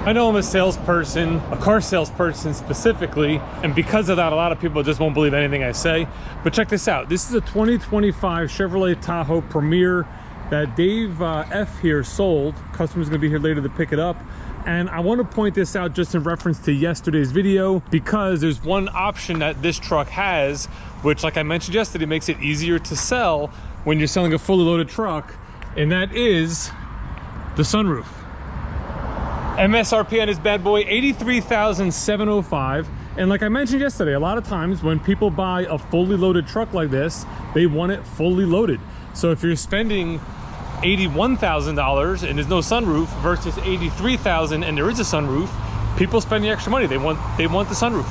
I know I'm a salesperson, a car salesperson specifically, and because of that, a lot of people just won't believe anything I say. But check this out. This is a 2025 Chevrolet Tahoe Premier that Dave F here sold. Customer's gonna be here later to pick it up. And I want to point this out just in reference to yesterday's video, because there's one option that this truck has, which, like I mentioned yesterday, makes it easier to sell when you're selling a fully loaded truck, and that is the sunroof. MSRP on this bad boy, $83,705. And like I mentioned yesterday, a lot of times when people buy a fully loaded truck like this, they want it fully loaded. So if you're spending $81,000 and there's no sunroof versus $83,000 and there is a sunroof, people spend the extra money. They want the sunroof.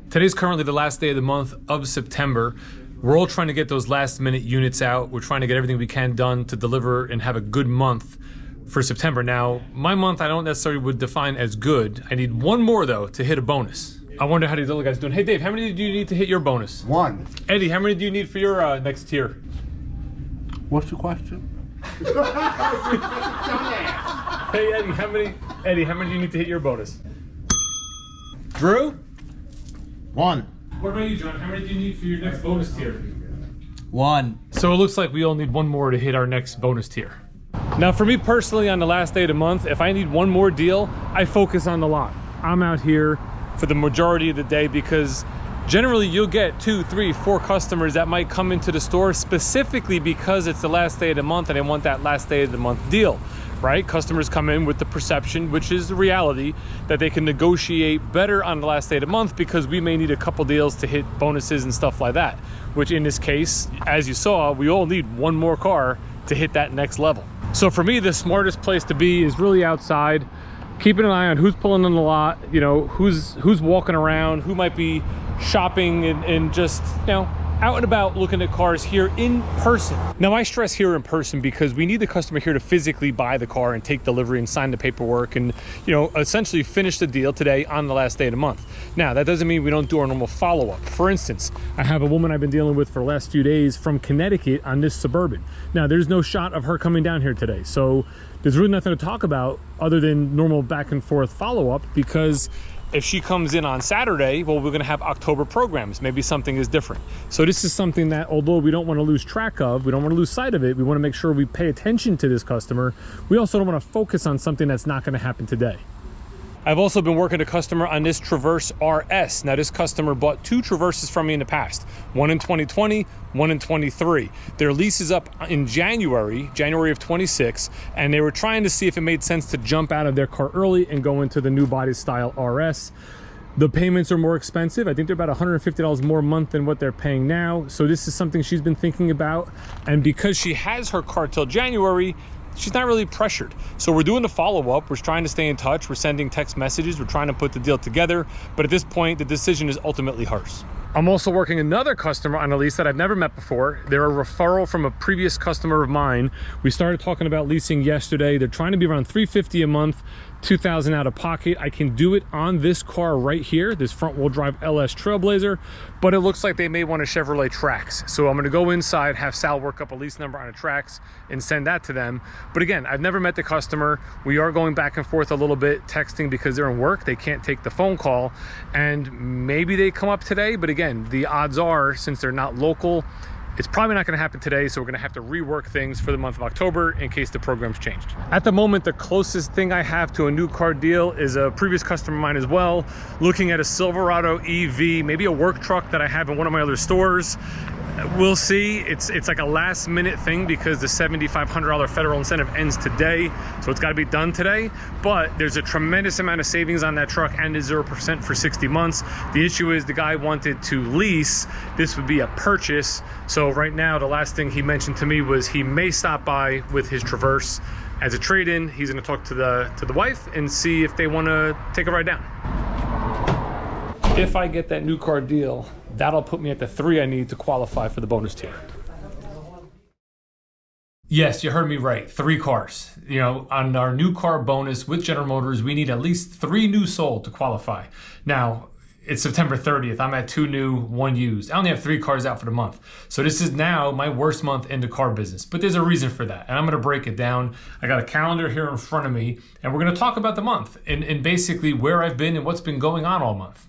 Today's currently the last day of the month of September. We're all trying to get those last minute units out. We're trying to get everything we can done to deliver and have a good month for September. Now, my month I don't necessarily would define as good. I need one more though to hit a bonus. I wonder how these other guys doing. Hey Dave, how many do you need to hit your bonus? One. Eddie, how many do you need for your next tier? What's the question? Hey Eddie, how many do you need to hit your bonus? Drew? One. What about you, John? How many do you need for your next bonus tier? One. So it looks like we all need one more to hit our next bonus tier. Now for me personally, on the last day of the month, if I need one more deal, I focus on the lot. I'm out here for the majority of the day because generally you'll get 2, 3, 4 customers that might come into the store specifically because it's the last day of the month and they want that last day of the month deal, right? Customers come in with the perception, which is the reality, that they can negotiate better on the last day of the month because we may need a couple deals to hit bonuses and stuff like that, which in this case, as you saw, we all need one more car to hit that next level. So for me, the smartest place to be is really outside, keeping an eye on who's pulling in the lot, you know, who's walking around, who might be shopping and just, you know, out and about looking at cars here in person. Now I stress here in person because we need the customer here to physically buy the car and take delivery and sign the paperwork and, you know, essentially finish the deal today on the last day of the month. Now that doesn't mean we don't do our normal follow-up. For instance, I have a woman I've been dealing with for the last few days from Connecticut on this Suburban. Now there's no shot of her coming down here today, so there's really nothing to talk about other than normal back and forth follow-up, because if she comes in on Saturday, well, we're gonna have October programs. Maybe something is different. So this is something that, although we don't wanna lose track of, we don't wanna lose sight of it, we wanna make sure we pay attention to this customer. We also don't wanna focus on something that's not gonna happen today. I've also been working a customer on this Traverse RS. Now this customer bought 2 Traverses from me in the past, one in 2020, one in 23. Their lease is up in January of 26, and they were trying to see if it made sense to jump out of their car early and go into the new body style RS. The payments are more expensive. I think they're about $150 more a month than what they're paying now. So this is something she's been thinking about. And because she has her car till January, she's not really pressured. So we're doing the follow-up. We're trying to stay in touch. We're sending text messages. We're trying to put the deal together. But at this point, the decision is ultimately hers. I'm also working another customer on a lease that I've never met before. They're a referral from a previous customer of mine. We started talking about leasing yesterday. They're trying to be around $350 a month, $2,000 out of pocket. I can do it on this car right here, this front wheel drive LS Trailblazer, but it looks like they may want a Chevrolet Trax. So I'm gonna go inside, have Sal work up a lease number on a Trax and send that to them. But again, I've never met the customer. We are going back and forth a little bit, texting because they're in work. They can't take the phone call, and maybe they come up today. But again, the odds are, since they're not local, it's probably not gonna happen today, so we're gonna have to rework things for the month of October in case the program's changed. At the moment, the closest thing I have to a new car deal is a previous customer of mine as well, looking at a Silverado EV, maybe a work truck that I have in one of my other stores. We'll see. It's like a last minute thing because the $7,500 federal incentive ends today, so it's got to be done today. But there's a tremendous amount of savings on that truck and is 0% for 60 months. The issue is the guy wanted to lease. This would be a purchase. So right now, the last thing he mentioned to me was he may stop by with his Traverse as a trade-in. He's going to talk to the wife and see if they want to take a ride down. If I get that new car deal, that'll put me at the 3 I need to qualify for the bonus tier. Yes, you heard me right. 3 cars. You know, on our new car bonus with General Motors, we need at least 3 new sold to qualify. Now, it's September 30th. I'm at 2 new, 1 used. I only have 3 cars out for the month. So this is now my worst month in the car business. But there's a reason for that. And I'm gonna break it down. I got a calendar here in front of me, and we're gonna talk about the month and basically where I've been and what's been going on all month.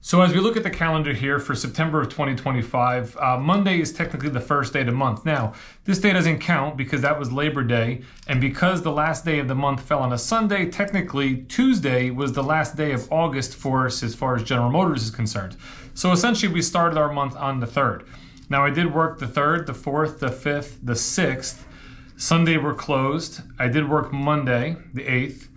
So as we look at the calendar here for September of 2025, Monday is technically the first day of the month. Now, this day doesn't count because that was Labor Day, and because the last day of the month fell on a Sunday, technically Tuesday was the last day of August for us as far as General Motors is concerned. So essentially we started our month on the 3rd. Now I did work the 3rd, the 4th, the 5th, the 6th. Sunday we're closed. I did work Monday, the 8th.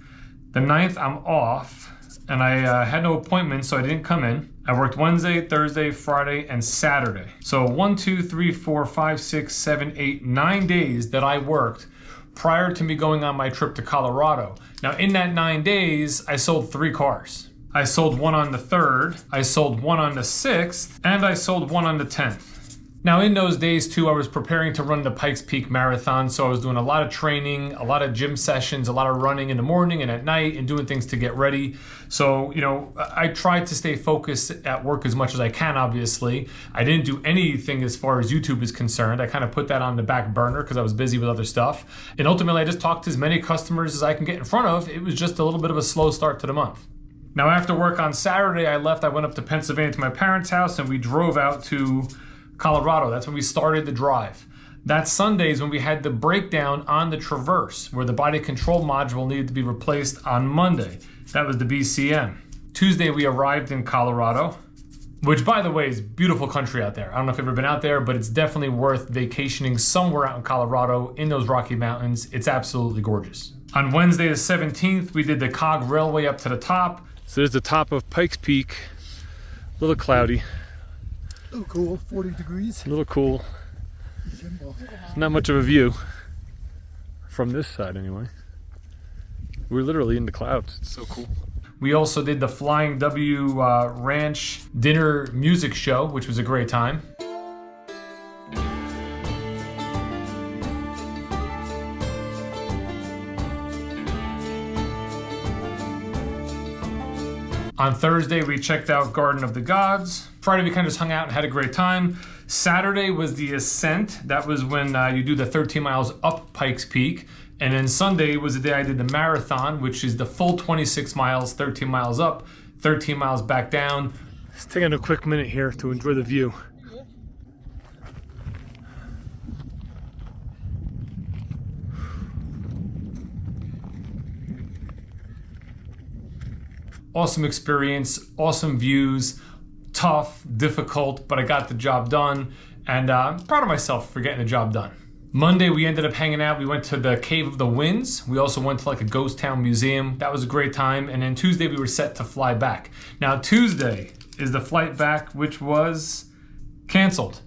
The 9th I'm off. And I had no appointments, so I didn't come in. I worked Wednesday, Thursday, Friday, and Saturday. So 1, 2, 3, 4, 5, 6, 7, 8, 9 days that I worked prior to me going on my trip to Colorado. Now in that 9 days, I sold 3 cars. I sold 1 on the 3rd, I sold 1 on the 6th, and I sold 1 on the 10th. Now in those days too, I was preparing to run the Pikes Peak Marathon, so I was doing a lot of training, a lot of gym sessions, a lot of running in the morning and at night and doing things to get ready. So, you know, I tried to stay focused at work as much as I can, obviously. I didn't do anything as far as YouTube is concerned. I kind of put that on the back burner because I was busy with other stuff. And ultimately, I just talked to as many customers as I can get in front of. It was just a little bit of a slow start to the month. Now after work on Saturday, I went up to Pennsylvania to my parents' house and we drove out to Colorado. That's when we started the drive. That Sunday is when we had the breakdown on the Traverse, where the body control module needed to be replaced on Monday. That was the BCM. Tuesday we arrived in Colorado, which by the way is beautiful country out there. I don't know if you've ever been out there, but it's definitely worth vacationing somewhere out in Colorado in those Rocky Mountains. It's absolutely gorgeous. On Wednesday the 17th, we did the Cog Railway up to the top. So there's the top of Pikes Peak, a little cloudy. Oh, cool, 40 degrees. A little cool. Not much of a view from this side anyway. We're literally in the clouds. It's so cool. We also did the Flying W Ranch dinner music show, which was a great time. On Thursday, we checked out Garden of the Gods. Friday, we kind of just hung out and had a great time. Saturday was the ascent. That was when you do the 13 miles up Pikes Peak. And then Sunday was the day I did the marathon, which is the full 26 miles, 13 miles up, 13 miles back down. Just taking a quick minute here to enjoy the view. Awesome experience, awesome views, tough, difficult, but I got the job done, and I'm proud of myself for getting the job done. Monday, we ended up hanging out. We went to the Cave of the Winds. We also went to like a ghost town museum. That was a great time. And then Tuesday, we were set to fly back. Now, Tuesday is the flight back, which was canceled.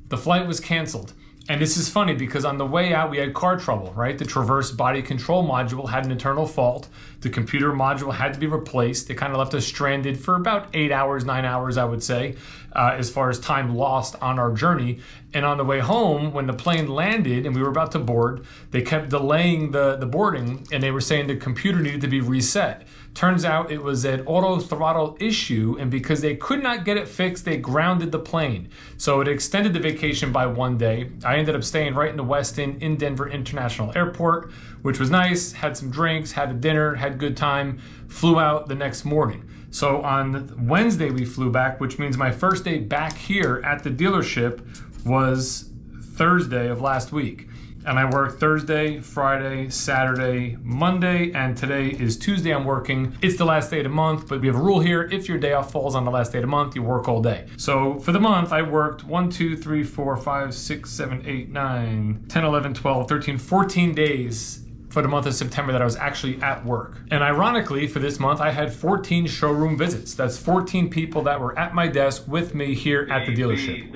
The flight was canceled. And this is funny because on the way out, we had car trouble, right? The Traverse body control module had an internal fault. The computer module had to be replaced. It kind of left us stranded for about 8 hours, 9 hours, I would say, as far as time lost on our journey. And on the way home, when the plane landed and we were about to board, they kept delaying the boarding and they were saying the computer needed to be reset. Turns out it was an auto throttle issue, and because they could not get it fixed, they grounded the plane. So it extended the vacation by 1 day. I ended up staying right in the Westin in Denver International Airport, which was nice, had some drinks, had a dinner, had a good time, flew out the next morning. So on Wednesday we flew back, which means my first day back here at the dealership was Thursday of last week. And I worked Thursday, Friday, Saturday, Monday, and today is Tuesday I'm working. It's the last day of the month, but we have a rule here. If your day off falls on the last day of the month, you work all day. So for the month, I worked 1, 2, 3, 4, 5, 6, 7, 8, 9, 10, 11, 12, 13, 14 days for the month of September that I was actually at work. And ironically, for this month, I had 14 showroom visits. That's 14 people that were at my desk with me here at the dealership.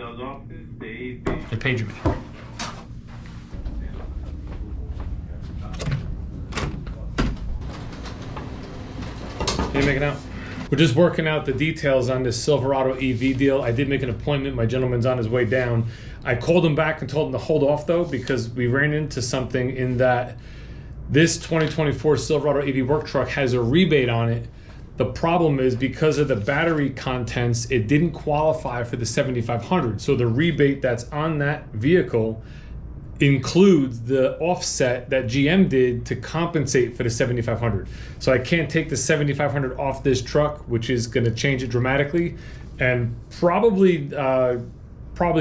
They paged me. How you making out? We're just working out the details on this Silverado EV deal. I did make an appointment. My gentleman's on his way down. I called him back and told him to hold off though, because we ran into something in that this 2024 Silverado EV work truck has a rebate on it The problem is because of the battery contents, it didn't qualify for the 7,500. So the rebate that's on that vehicle includes the offset that GM did to compensate for the 7,500. So I can't take the 7,500 off this truck, which is going to change it dramatically, and probably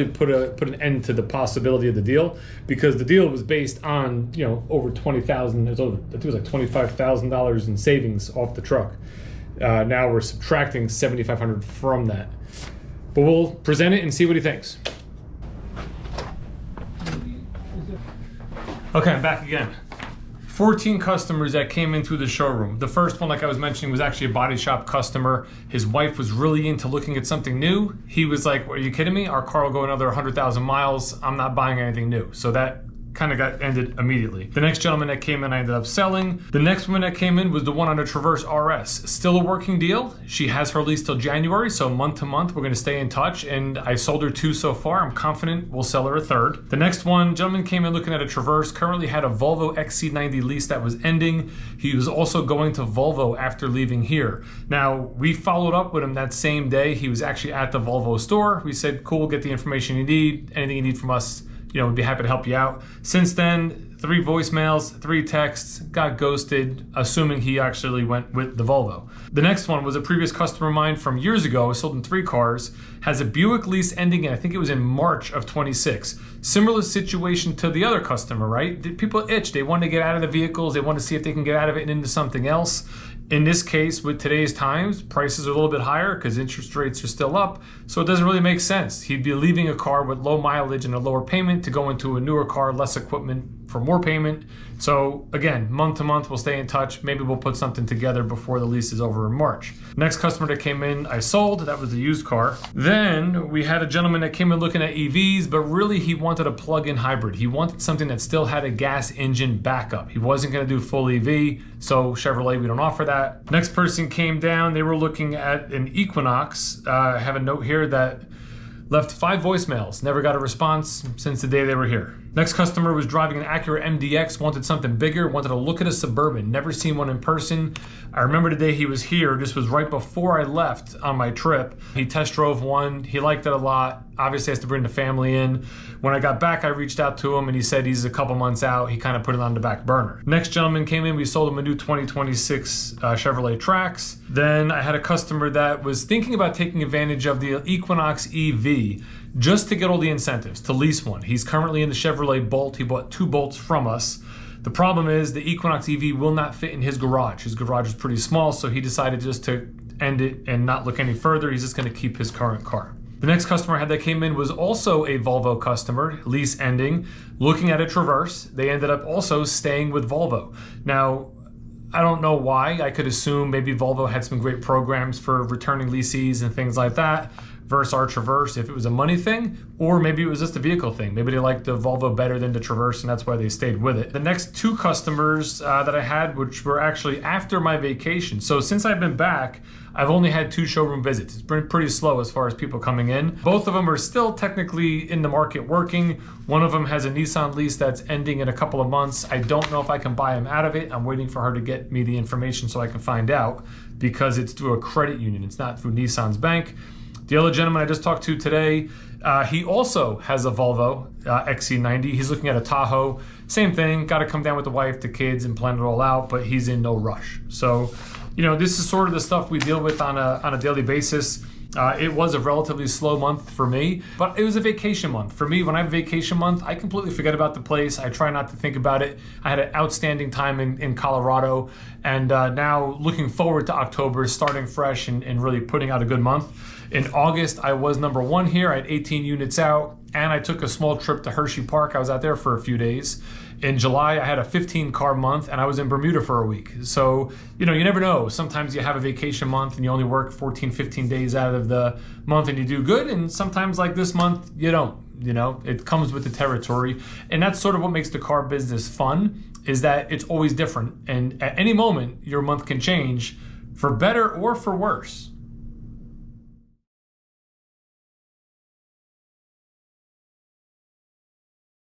put an end to the possibility of the deal, because the deal was based on, you know, over 20,000. I think it was like $25,000 in savings off the truck. Now we're subtracting 7,500 from that, but we'll present it and see what he thinks. Okay, I'm back again. 14 customers that came in through the showroom. The first one, like I was mentioning, was actually a body shop customer. His wife was really into looking at something new. He was like, are you kidding me? Our car will go another 100,000 miles. I'm not buying anything new. So that kind of got ended immediately. The next gentleman that came in, I ended up selling. The next one that came in was the one on a Traverse RS. Still a working deal. She has her lease till January, so month to month, we're gonna stay in touch, and I sold her 2 so far. I'm confident we'll sell her a 3rd. The next one, gentleman came in looking at a Traverse, currently had a Volvo XC90 lease that was ending. He was also going to Volvo after leaving here. Now, we followed up with him that same day. He was actually at the Volvo store. We said, cool, get the information you need. Anything you need from us, you know, we'd be happy to help you out. Since then, 3 voicemails, 3 texts, got ghosted, assuming he actually went with the Volvo. The next one was a previous customer of mine from years ago. I sold him 3 cars, has a Buick lease ending in, I think it was in March of 26. Similar situation to the other customer, right? People itch, they want to get out of the vehicles, they want to see if they can get out of it and into something else. In this case, with today's times, prices are a little bit higher because interest rates are still up, so it doesn't really make sense. He'd be leaving a car with low mileage and a lower payment to go into a newer car, less equipment for more payment. So again, month to month, we'll stay in touch. Maybe we'll put something together before the lease is over in March. Next customer that came in, I sold. That was the used car. Then we had a gentleman that came in looking at EVs, but really he wanted a plug-in hybrid. He wanted something that still had a gas engine backup. He wasn't gonna do full EV, so Chevrolet, we don't offer that. Next person came down, they were looking at an Equinox. I have a note here that left 5 voicemails, never got a response since the day they were here. Next customer was driving an Acura MDX, wanted something bigger, wanted to look at a Suburban, never seen one in person. I remember the day he was here, this was right before I left on my trip. He test drove one, he liked it a lot, obviously has to bring the family in. When I got back, I reached out to him and he said he's a couple months out, he kind of put it on the back burner. Next gentleman came in, we sold him a new 2026 Chevrolet Trax. Then I had a customer that was thinking about taking advantage of the Equinox EV just to get all the incentives, to lease one. He's currently in the Chevrolet Bolt. He bought 2 Bolts from us. The problem is the Equinox EV will not fit in his garage. His garage is pretty small, so he decided just to end it and not look any further. He's just gonna keep his current car. The next customer I had that came in was also a Volvo customer, lease ending, looking at a Traverse. They ended up also staying with Volvo. Now, I don't know why. I could assume maybe Volvo had some great programs for returning leasees and things like that versus our Traverse, if it was a money thing, or maybe it was just a vehicle thing. Maybe they liked the Volvo better than the Traverse and that's why they stayed with it. The next 2 customers that I had, which were actually after my vacation. So since I've been back, I've only had 2 showroom visits. It's been pretty slow as far as people coming in. Both of them are still technically in the market working. One of them has a Nissan lease that's ending in a couple of months. I don't know if I can buy him out of it. I'm waiting for her to get me the information so I can find out, because it's through a credit union. It's not through Nissan's bank. The other gentleman I just talked to today, he also has a Volvo XC90. He's looking at a Tahoe. Same thing, got to come down with the wife, the kids, and plan it all out, but he's in no rush. So, you know, this is sort of the stuff we deal with on a daily basis. It was a relatively slow month for me, but it was a vacation month. For me, when I have a vacation month, I completely forget about the place. I try not to think about it. I had an outstanding time in Colorado, and now looking forward to October, starting fresh and really putting out a good month. In August, I was #1 here. I had 18 units out, and I took a small trip to Hershey Park. I was out there for a few days. In July, I had a 15-car month, and I was in Bermuda for a week. So, you know, you never know. Sometimes you have a vacation month, and you only work 14, 15 days out of the month, and you do good. And sometimes, like this month, you don't. You know, it comes with the territory. And that's sort of what makes the car business fun, is that it's always different. And at any moment, your month can change for better or for worse.